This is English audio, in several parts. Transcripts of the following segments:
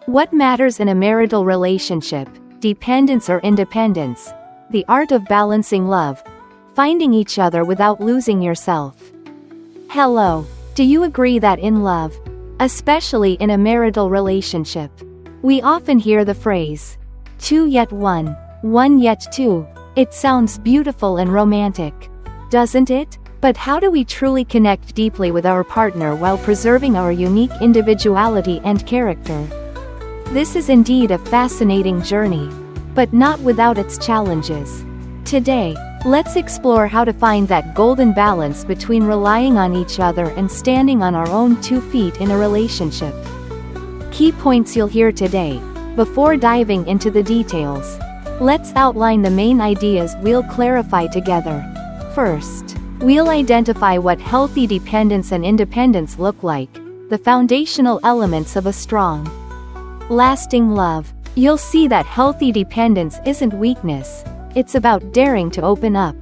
What matters in a marital relationship? Dependence or independence? The art of balancing love. Finding each other without losing yourself. Hello. Do you agree that in love, especially in a marital relationship, we often hear the phrase, two yet one, one yet two? It sounds beautiful and romantic, doesn't it? But how do we truly connect deeply with our partner while preserving our unique individuality and character? This is indeed a fascinating journey, but not without its challenges. Today, let's explore how to find that golden balance between relying on each other and standing on our own 2 feet in a relationship. Key points you'll hear today. Before diving into the details, let's outline the main ideas we'll clarify together. First, we'll identify what healthy dependence and independence look like, the foundational elements of a strong, lasting love. You'll see that healthy dependence isn't weakness, it's about daring to open up,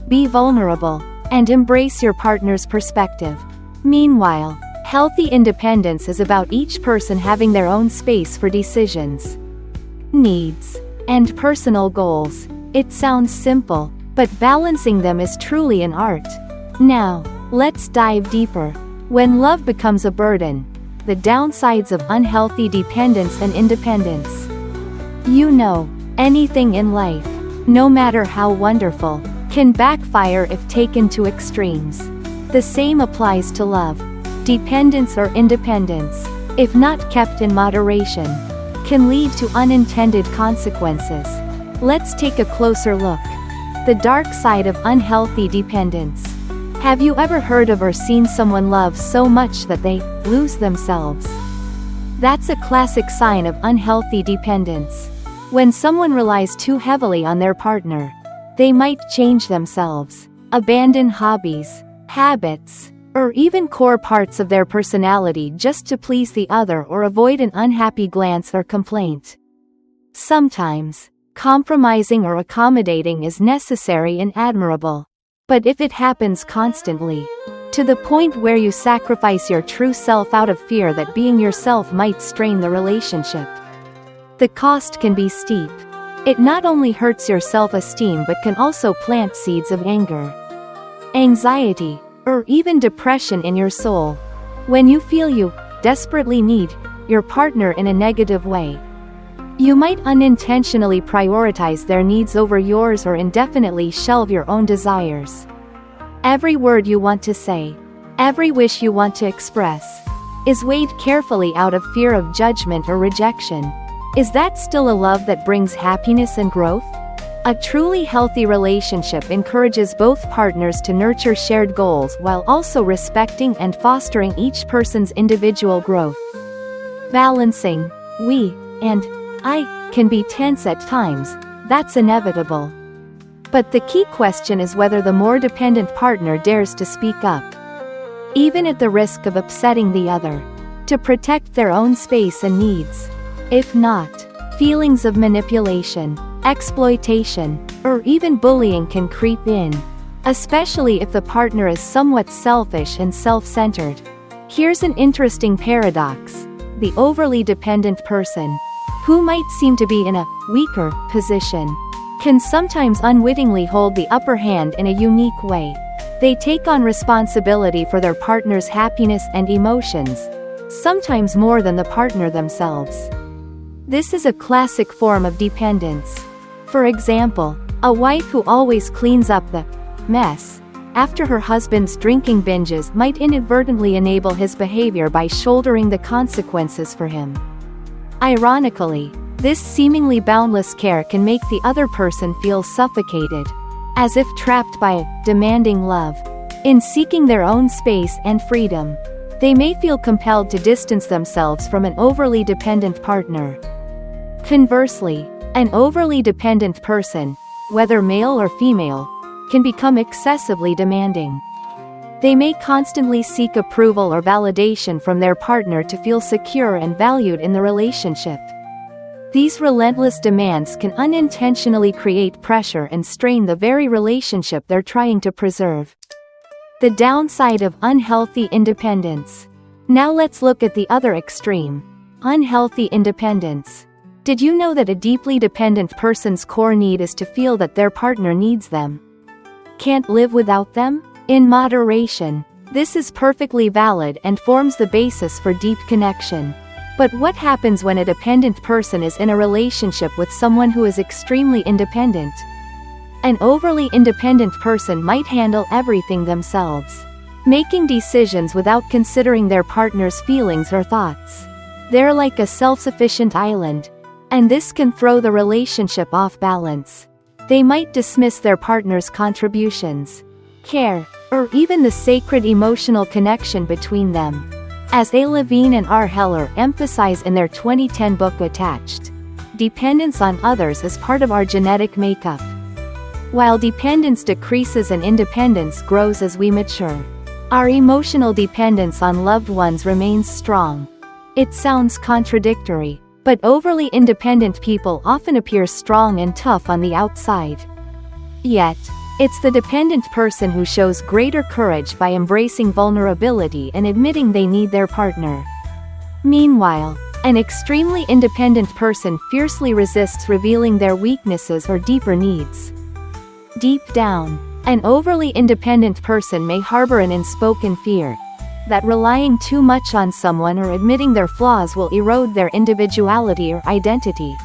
be vulnerable, and embrace your partner's perspective. Meanwhile, healthy independence is about each person having their own space for decisions, needs, and personal goals. It sounds simple, but balancing them is truly an art. Now, let's dive deeper. When love becomes a burden, the downsides of unhealthy dependence and independence. You know, anything in life, no matter how wonderful, can backfire if taken to extremes. The same applies to love. Dependence or independence, if not kept in moderation, can lead to unintended consequences. Let's take a closer look. The dark side of unhealthy dependence. Have you ever heard of or seen someone love so much that they lose themselves? That's a classic sign of unhealthy dependence. When someone relies too heavily on their partner, they might change themselves, abandon hobbies, habits, or even core parts of their personality just to please the other or avoid an unhappy glance or complaint. Sometimes, compromising or accommodating is necessary and admirable. But if it happens constantly, to the point where you sacrifice your true self out of fear that being yourself might strain the relationship, the cost can be steep. It not only hurts your self-esteem but can also plant seeds of anger, anxiety, or even depression in your soul. When you feel you desperately need your partner in a negative way, you might unintentionally prioritize their needs over yours or indefinitely shelve your own desires. Every word you want to say, every wish you want to express, is weighed carefully out of fear of judgment or rejection. Is that still a love that brings happiness and growth? A truly healthy relationship encourages both partners to nurture shared goals while also respecting and fostering each person's individual growth. Balancing we and I can be tense at times, that's inevitable. But the key question is whether the more dependent partner dares to speak up, even at the risk of upsetting the other, to protect their own space and needs. If not, feelings of manipulation, exploitation, or even bullying can creep in, especially if the partner is somewhat selfish and self-centered. Here's an interesting paradox. The overly dependent person, who might seem to be in a weaker position, can sometimes unwittingly hold the upper hand in a unique way. They take on responsibility for their partner's happiness and emotions, sometimes more than the partner themselves. This is a classic form of dependence. For example, a wife who always cleans up the mess after her husband's drinking binges might inadvertently enable his behavior by shouldering the consequences for him. Ironically, this seemingly boundless care can make the other person feel suffocated, as if trapped by demanding love. In seeking their own space and freedom, they may feel compelled to distance themselves from an overly dependent partner. Conversely, an overly dependent person, whether male or female, can become excessively demanding. They may constantly seek approval or validation from their partner to feel secure and valued in the relationship. These relentless demands can unintentionally create pressure and strain the very relationship they're trying to preserve. The downside of unhealthy independence. Now let's look at the other extreme. Unhealthy independence. Did you know that a deeply dependent person's core need is to feel that their partner needs them? Can't live without them? In moderation. This is perfectly valid and forms the basis for deep connection. But what happens when a dependent person is in a relationship with someone who is extremely independent? An overly independent person might handle everything themselves, making decisions without considering their partner's feelings or thoughts. They're like a self-sufficient island, and this can throw the relationship off balance. They might dismiss their partner's contributions, care, or even the sacred emotional connection between them. As A. Levine and R. Heller emphasize in their 2010 book Attached, dependence on others is part of our genetic makeup. While dependence decreases and independence grows as we mature, our emotional dependence on loved ones remains strong. It sounds contradictory, but overly independent people often appear strong and tough on the outside. Yet, it's the dependent person who shows greater courage by embracing vulnerability and admitting they need their partner. Meanwhile, an extremely independent person fiercely resists revealing their weaknesses or deeper needs. Deep down, an overly independent person may harbor an unspoken fear that relying too much on someone or admitting their flaws will erode their individuality or identity.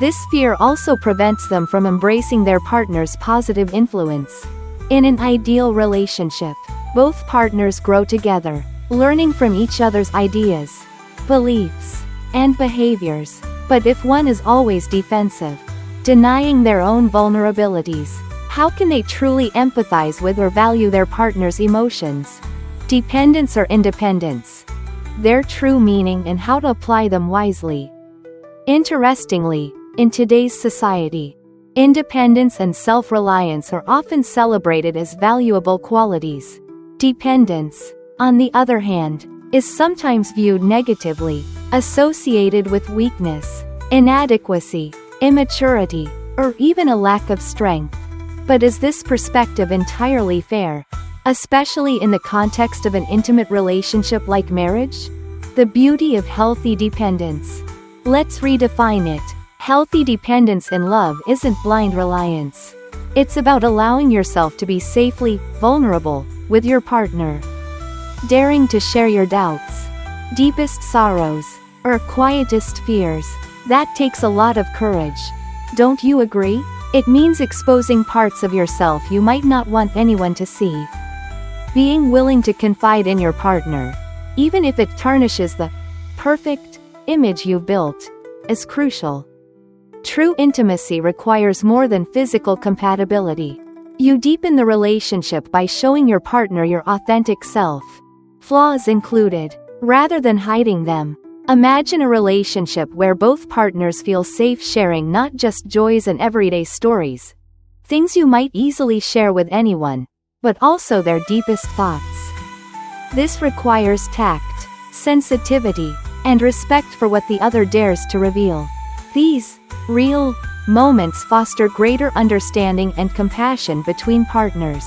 This fear also prevents them from embracing their partner's positive influence. In an ideal relationship, both partners grow together, learning from each other's ideas, beliefs, and behaviors. But if one is always defensive, denying their own vulnerabilities, how can they truly empathize with or value their partner's emotions? Dependence or independence? Their true meaning and how to apply them wisely. Interestingly, in today's society, independence and self-reliance are often celebrated as valuable qualities. Dependence, on the other hand, is sometimes viewed negatively, associated with weakness, inadequacy, immaturity, or even a lack of strength. But is this perspective entirely fair, especially in the context of an intimate relationship like marriage? The beauty of healthy dependence. Let's redefine it. Healthy dependence in love isn't blind reliance. It's about allowing yourself to be safely vulnerable with your partner. Daring to share your doubts, deepest sorrows, or quietest fears. That takes a lot of courage. Don't you agree? It means exposing parts of yourself you might not want anyone to see. Being willing to confide in your partner, even if it tarnishes the perfect image you've built, is crucial. True intimacy requires more than physical compatibility. You deepen the relationship by showing your partner your authentic self, flaws included, rather than hiding them. Imagine a relationship where both partners feel safe sharing not just joys and everyday stories, things you might easily share with anyone, but also their deepest thoughts. This requires tact, sensitivity, and respect for what the other dares to reveal. These real moments foster greater understanding and compassion between partners.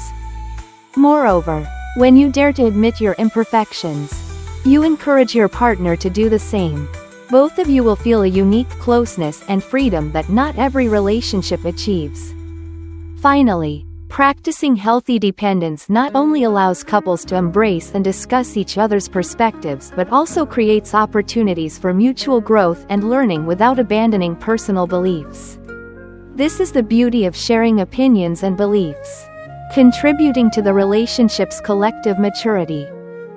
Moreover, when you dare to admit your imperfections, you encourage your partner to do the same. Both of you will feel a unique closeness and freedom that not every relationship achieves. Finally, practicing healthy dependence not only allows couples to embrace and discuss each other's perspectives but also creates opportunities for mutual growth and learning without abandoning personal beliefs. This is the beauty of sharing opinions and beliefs, contributing to the relationship's collective maturity.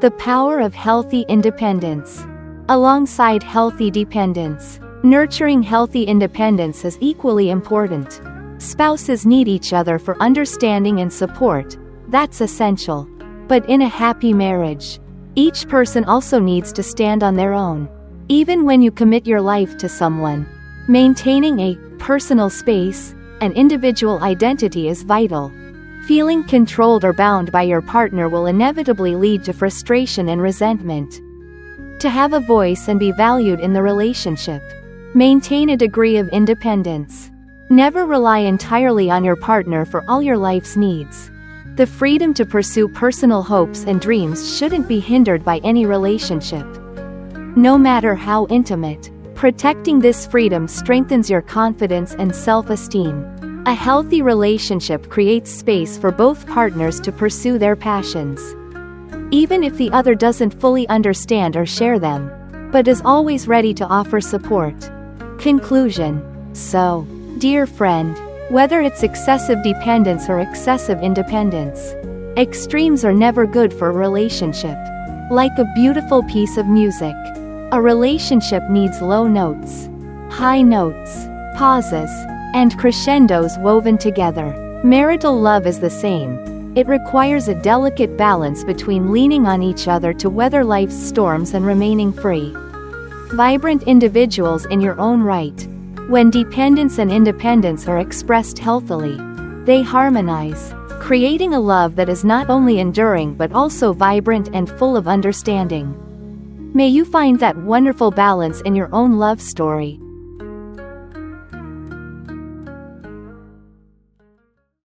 The power of healthy independence. Alongside healthy dependence, nurturing healthy independence is equally important. Spouses need each other for understanding and support, that's essential. But in a happy marriage, each person also needs to stand on their own. Even when you commit your life to someone, maintaining a personal space, an individual identity is vital. Feeling controlled or bound by your partner will inevitably lead to frustration and resentment. To have a voice and be valued in the relationship, maintain a degree of independence. Never rely entirely on your partner for all your life's needs. The freedom to pursue personal hopes and dreams shouldn't be hindered by any relationship. no matter how intimate. Protecting this freedom strengthens your confidence and self-esteem. A healthy relationship creates space for both partners to pursue their passions, even if the other doesn't fully understand or share them, but is always ready to offer support. Conclusion. So, dear friend, whether it's excessive dependence or excessive independence, extremes are never good for a relationship. Like a beautiful piece of music, a relationship needs low notes, high notes, pauses, and crescendos woven together. Marital love is the same. It requires a delicate balance between leaning on each other to weather life's storms and remaining free, vibrant individuals in your own right. When dependence and independence are expressed healthily, they harmonize, creating a love that is not only enduring but also vibrant and full of understanding. May you find that wonderful balance in your own love story.